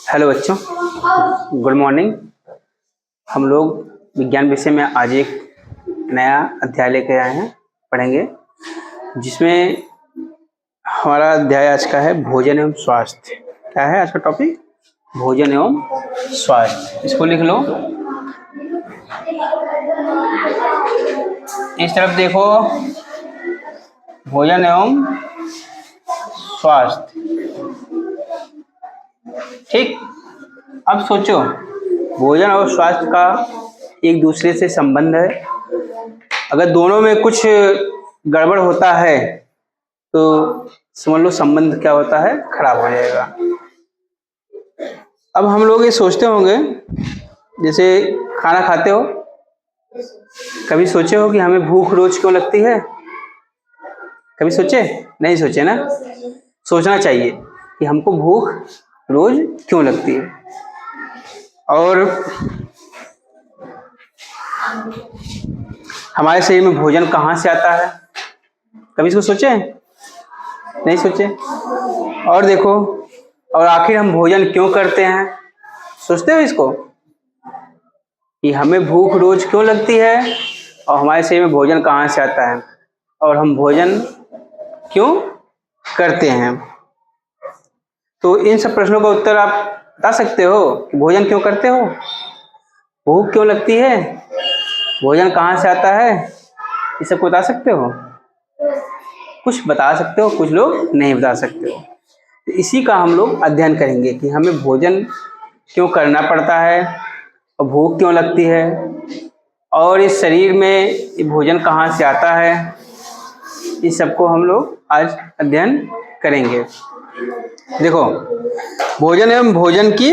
Hello बच्चों, good morning. हम लोग विज्ञान विषय में आज एक नया अध्याय लेकर आए हैं, पढ़ेंगे, जिसमें हमारा अध्याय आज का है भोजन एवं स्वास्थ्य। क्या है आज का टॉपिक? भोजन एवं स्वास्थ्य। इसको लिख लो। इस तरफ देखो, भोजन एवं स्वास्थ्य। ठीक, अब सोचो, भोजन और स्वास्थ्य का एक दूसरे से संबंध है। अगर दोनों में कुछ गड़बड़ होता है तो समझ लो संबंध क्या होता है, खराब हो जाएगा। अब हम लोग ये सोचते होंगे, जैसे खाना खाते हो, कभी सोचे हो कि हमें भूख रोज क्यों लगती है? कभी सोचे? नहीं सोचे ना। सोचना चाहिए कि हमको भूख रोज क्यों लगती है। और हमारे शरीर में भोजन कहाँ से आता है, कभी इसको सोचे? नहीं सोचे। और देखो, और आखिर हम भोजन क्यों करते हैं, सोचते हो इसको कि हमें भूख रोज क्यों लगती है और हमारे शरीर में भोजन कहाँ से आता है और हम भोजन क्यों करते हैं? तो इन सब प्रश्नों का उत्तर आप बता सकते हो कि भोजन क्यों करते हो, भूख क्यों लगती है, भोजन कहाँ से आता है, ये सब बता सकते हो? कुछ बता सकते हो, कुछ लोग नहीं बता सकते हो। तो इसी का हम लोग अध्ययन करेंगे कि हमें भोजन क्यों करना पड़ता है और भूख क्यों लगती है और इस शरीर में ये भोजन कहाँ से आता है। इस सबको हम लोग आज अध्ययन करेंगे। देखो, भोजन एवं भोजन की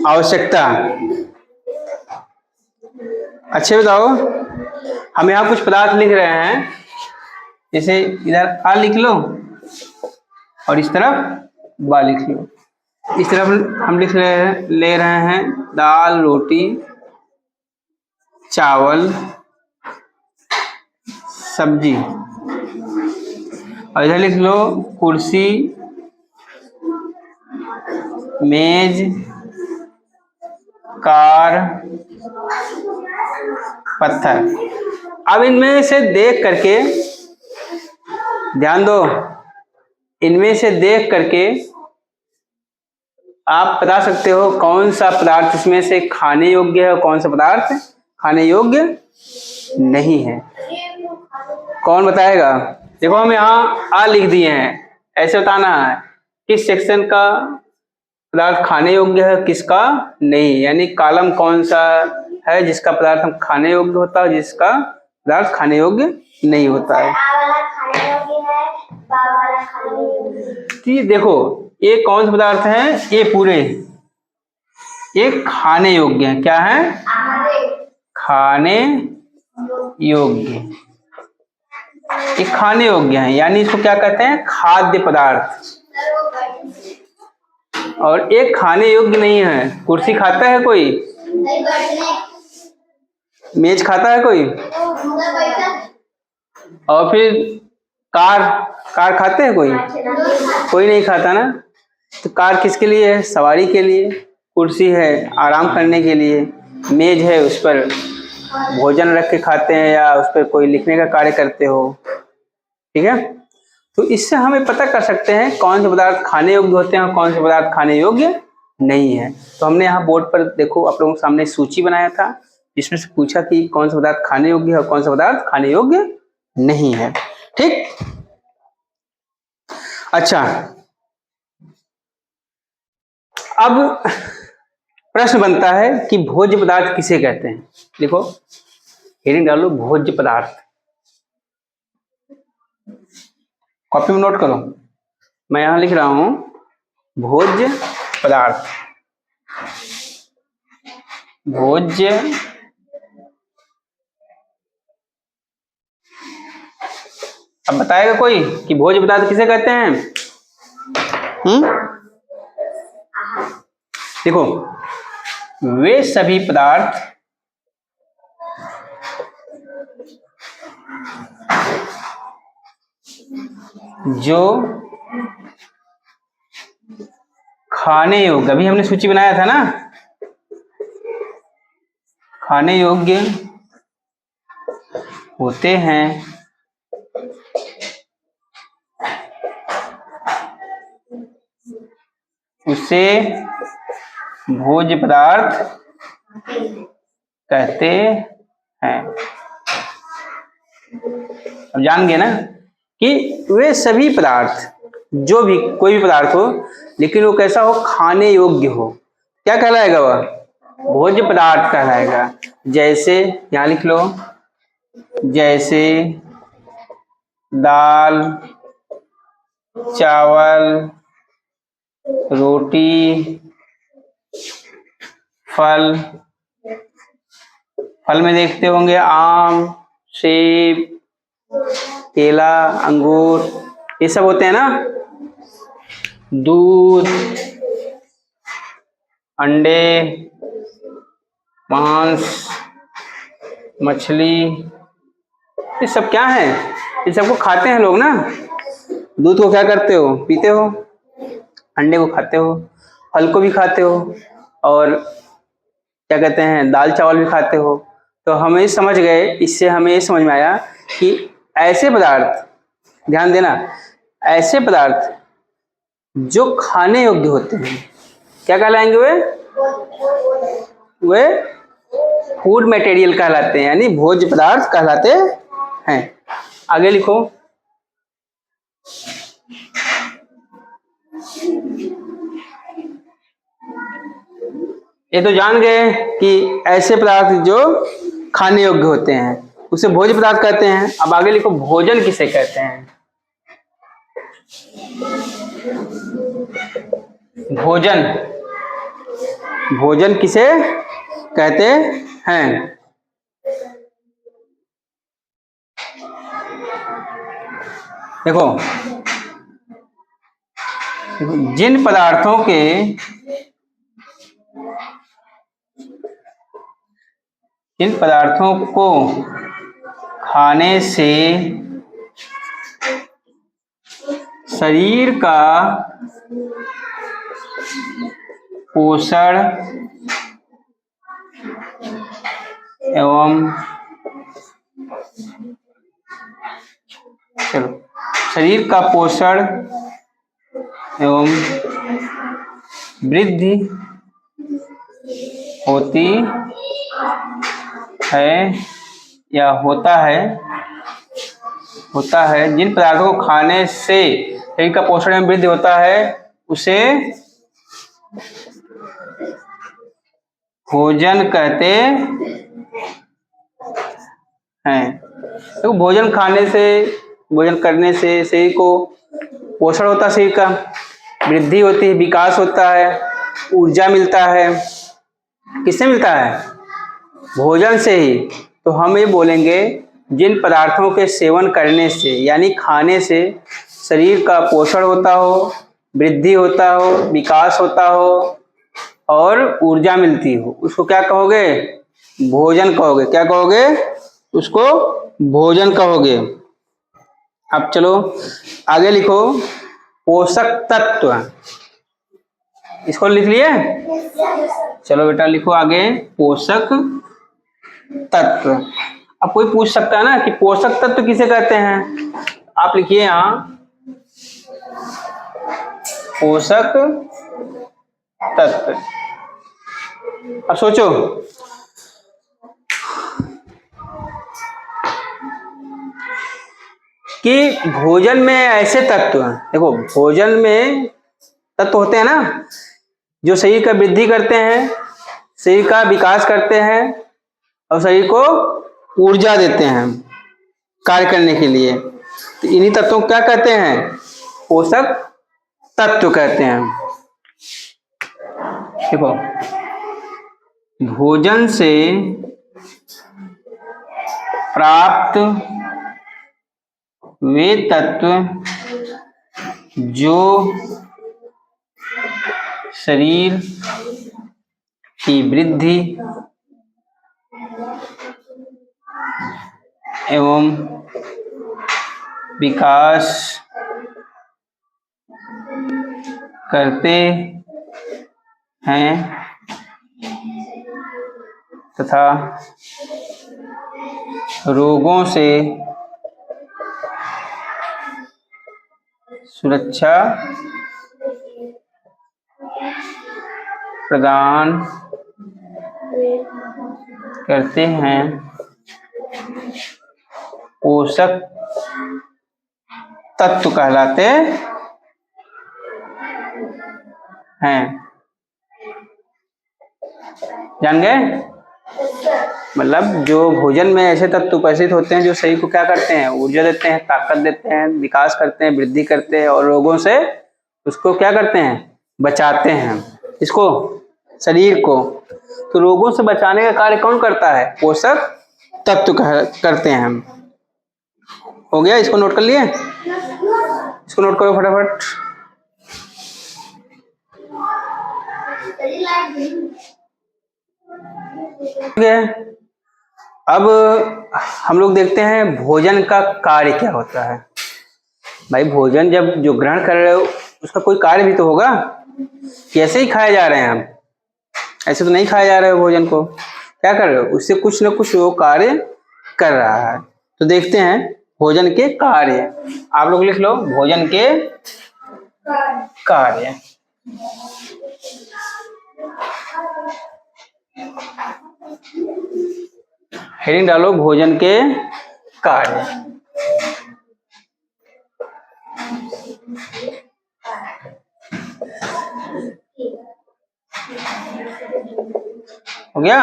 आवश्यकता। अच्छे बताओ, हम यहाँ कुछ पदार्थ लिख रहे हैं, जैसे इधर आ लिख लो और इस तरफ बा लिख लो। इस तरफ हम ले रहे हैं दाल, रोटी, चावल, सब्जी, और इधर लिख लो कुर्सी, मेज, कार, पत्थर। अब इनमें से देख करके ध्यान दो, इनमें से देख करके आप बता सकते हो कौन सा पदार्थ इसमें से खाने योग्य है और कौन सा पदार्थ खाने योग्य नहीं है। कौन बताएगा? देखो, हम यहाँ आ लिख दिए हैं, ऐसे बताना है किस सेक्शन का पदार्थ खाने योग्य है, किसका नहीं। यानी कॉलम कौन सा है जिसका पदार्थ हम खाने योग्य होता है, जिसका पदार्थ खाने योग्य नहीं होता है। ठीक, देखो ये कौन से पदार्थ हैं, ये पूरे ये खाने योग्य हैं। क्या है? खाने योग्य। ये खाने योग्य हैं, यानी इसको क्या कहते हैं? खाद्य पदार्थ। और एक खाने योग्य नहीं है। कुर्सी खाता है कोई? मेज खाता है कोई? और फिर कार खाते हैं कोई? कोई नहीं खाता ना। तो कार किसके लिए है? सवारी के लिए। कुर्सी है आराम करने के लिए। मेज है उस पर भोजन रख के खाते हैं या उस पर कोई लिखने का कार्य करते हो। ठीक है, तो इससे हमें पता कर सकते हैं कौन से पदार्थ खाने योग्य होते हैं और कौन से पदार्थ खाने योग्य नहीं है। तो हमने यहाँ बोर्ड पर देखो, आप लोगों के सामने सूची बनाया था, जिसमें से पूछा कि कौन सा पदार्थ खाने योग्य है और कौन सा पदार्थ खाने योग्य नहीं है। ठीक, अच्छा, अब प्रश्न बनता है कि भोज्य पदार्थ किसे कहते हैं। देखो, हेडिंग डालो भोज्य पदार्थ, कॉपी में नोट करो। मैं यहां लिख रहा हूं भोज्य पदार्थ। भोज्य अब बताएगा कोई कि भोज्य पदार्थ किसे कहते हैं? देखो, वे सभी पदार्थ जो खाने योग्य, अभी हमने सूची बनाया था ना, खाने योग्य होते हैं उसे भोज्य पदार्थ कहते हैं। अब जान गए ना कि वे सभी पदार्थ, जो भी कोई भी पदार्थ हो, लेकिन वो कैसा हो, खाने योग्य हो, क्या कहलाएगा वह, भोज्य पदार्थ कहलाएगा। जैसे यहां लिख लो, जैसे दाल, चावल, रोटी, फल, फल में देखते होंगे आम, सेब, केला, अंगूर, ये सब होते हैं ना। दूध, अंडे, मांस, मछली, ये सब क्या है, ये सबको खाते हैं लोग ना। दूध को क्या करते हो, पीते हो, अंडे को खाते हो, फल को भी खाते हो, और क्या कहते हैं, दाल चावल भी खाते हो। तो हमें समझ गए, इससे हमें समझ में आया कि ऐसे पदार्थ, ध्यान देना, ऐसे पदार्थ जो खाने योग्य होते हैं क्या कहलाएंगे, वे फूड मटेरियल कहलाते हैं, यानी भोज्य पदार्थ कहलाते हैं। आगे लिखो, ये तो जान गए कि ऐसे पदार्थ जो खाने योग्य होते हैं उसे भोज्य पदार्थ कहते हैं। अब आगे लिखो, भोजन किसे कहते हैं। भोजन, भोजन किसे कहते हैं। देखो, जिन पदार्थों के इन पदार्थों को खाने से शरीर का पोषण एवं शरीर का पोषण एवं वृद्धि होती है या होता है, जिन पदार्थों को खाने से शरीर का पोषण एवं वृद्धि होता है उसे भोजन कहते हैं। तो भोजन खाने से, भोजन करने से शरीर को पोषण होता है, शरीर का वृद्धि होती है, विकास होता है, ऊर्जा मिलता है। किससे मिलता है, भोजन से ही। तो हम ये बोलेंगे, जिन पदार्थों के सेवन करने से यानी खाने से शरीर का पोषण होता हो, वृद्धि होता हो, विकास होता हो और ऊर्जा मिलती हो, उसको क्या कहोगे, भोजन कहोगे। क्या कहोगे, उसको भोजन कहोगे। अब चलो आगे लिखो, पोषक तत्व, इसको लिख लिए। चलो बेटा लिखो आगे, पोषक तत्व। अब कोई पूछ सकता है ना कि पोषक तत्व किसे कहते हैं, आप लिखिए यहां, पोषक तत्व। अब सोचो, कि भोजन में ऐसे तत्व, देखो भोजन में तत्व होते हैं ना जो शरीर का वृद्धि करते हैं, शरीर का विकास करते हैं और शरीर को ऊर्जा देते हैं कार्य करने के लिए। तो इन्हीं तत्वों को क्या कहते हैं, पोषक तत्व कहते हैं। देखो, भोजन से प्राप्त वे तत्व जो शरीर की वृद्धि एवं विकास करते हैं तथा रोगों से सुरक्षा प्रदान करते हैं, पोषक तत्व कहलाते हैं। जान गए? मतलब जो भोजन में ऐसे तत्व उपस्थित होते हैं जो शरीर को क्या करते हैं, ऊर्जा देते हैं, ताकत देते हैं, विकास करते हैं, वृद्धि करते हैं और रोगों से उसको क्या करते हैं, बचाते हैं। इसको, शरीर को। तो रोगों से बचाने का कार्य कौन करता है? पोषक तत्व करते हैं हम। हो गया? इसको नोट कर लिए? इसको नोट करो फटाफट। अब हम लोग देखते हैं भोजन का कार्य क्या होता है। भाई भोजन जब जो ग्रहण कर रहे हो उसका कोई कार्य भी तो होगा, कैसे ही खाए जा रहे हैं हम, ऐसे तो नहीं खाया जा रहे हो भोजन को, क्या कर रहे हो, उससे कुछ न कुछ वो कार्य कर रहा है। तो देखते हैं भोजन के कार्य। आप लोग लिख लो भोजन के कार्य। हेडिंग डालो भोजन के कार्य। हो गया?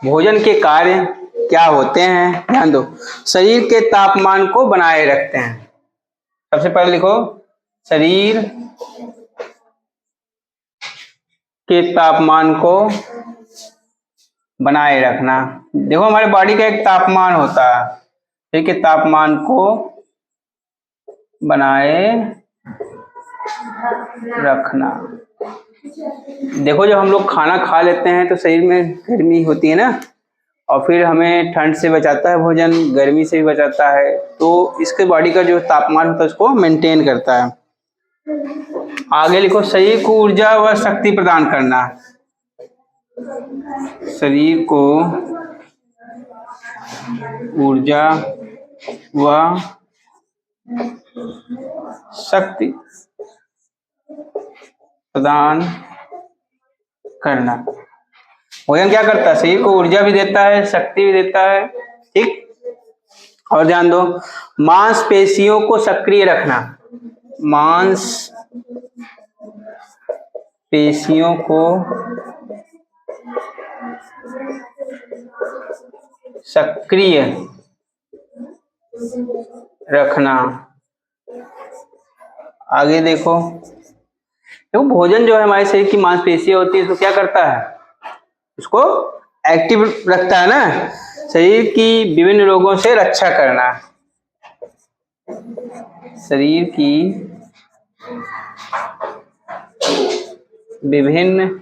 भोजन के कार्य क्या होते हैं, ध्यान दो। शरीर के तापमान को बनाए रखते हैं। सबसे पहले लिखो शरीर के तापमान को बनाए रखना। देखो हमारे बॉडी का एक तापमान होता है, शरीर के तापमान को बनाए रखना। देखो जब हम लोग खाना खा लेते हैं तो शरीर में गर्मी होती है ना, और फिर हमें ठंड से बचाता है भोजन, गर्मी से भी बचाता है। तो इसके बॉडी का जो तापमान होता है उसको मेंटेन करता है। आगे लिखो शरीर को ऊर्जा व शक्ति प्रदान करना। शरीर को ऊर्जा व शक्ति प्रदान करना। भोजन क्या करता है, शरीर को ऊर्जा भी देता है, शक्ति भी देता है, ठीक। और ध्यान दो मांसपेशियों को सक्रिय रखना। मांसपेशियों को सक्रिय रखना। आगे देखो भोजन जो है हमारे शरीर की मांसपेशियां होती है, इसको क्या करता है, उसको एक्टिव रखता है ना, शरीर की विभिन्न रोगों से रक्षा करना। शरीर की विभिन्न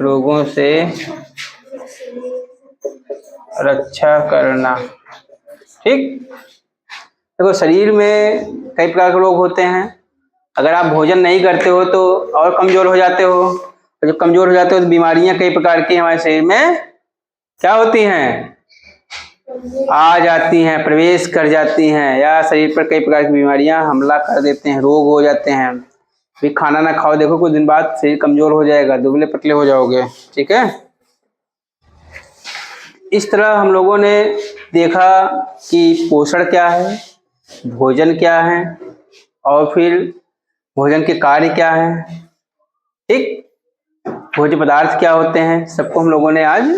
रोगों से रक्षा करना, ठीक। देखो शरीर में कई प्रकार के रोग होते हैं। अगर आप भोजन नहीं करते हो तो और कमजोर हो जाते हो, और जब कमजोर हो जाते हो तो बीमारियां कई प्रकार की हमारे शरीर में क्या होती हैं, आ जाती हैं, प्रवेश कर जाती हैं, या शरीर पर कई प्रकार की बीमारियां हमला कर देते हैं, रोग हो जाते हैं। फिर खाना ना खाओ, देखो कुछ दिन बाद शरीर कमजोर हो जाएगा, दुबले पतले हो जाओगे, ठीक है। इस तरह हम लोगों ने देखा कि पोषण क्या है, भोजन क्या है, और फिर भोजन के कार्य क्या है, ठीक। भोज्य पदार्थ क्या होते हैं, सबको हम लोगों ने आज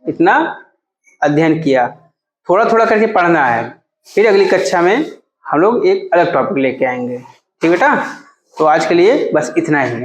इतना अध्ययन किया। थोड़ा थोड़ा करके पढ़ना है, फिर अगली कक्षा में हम लोग एक अलग टॉपिक लेके आएंगे, ठीक बेटा। तो आज के लिए बस इतना ही।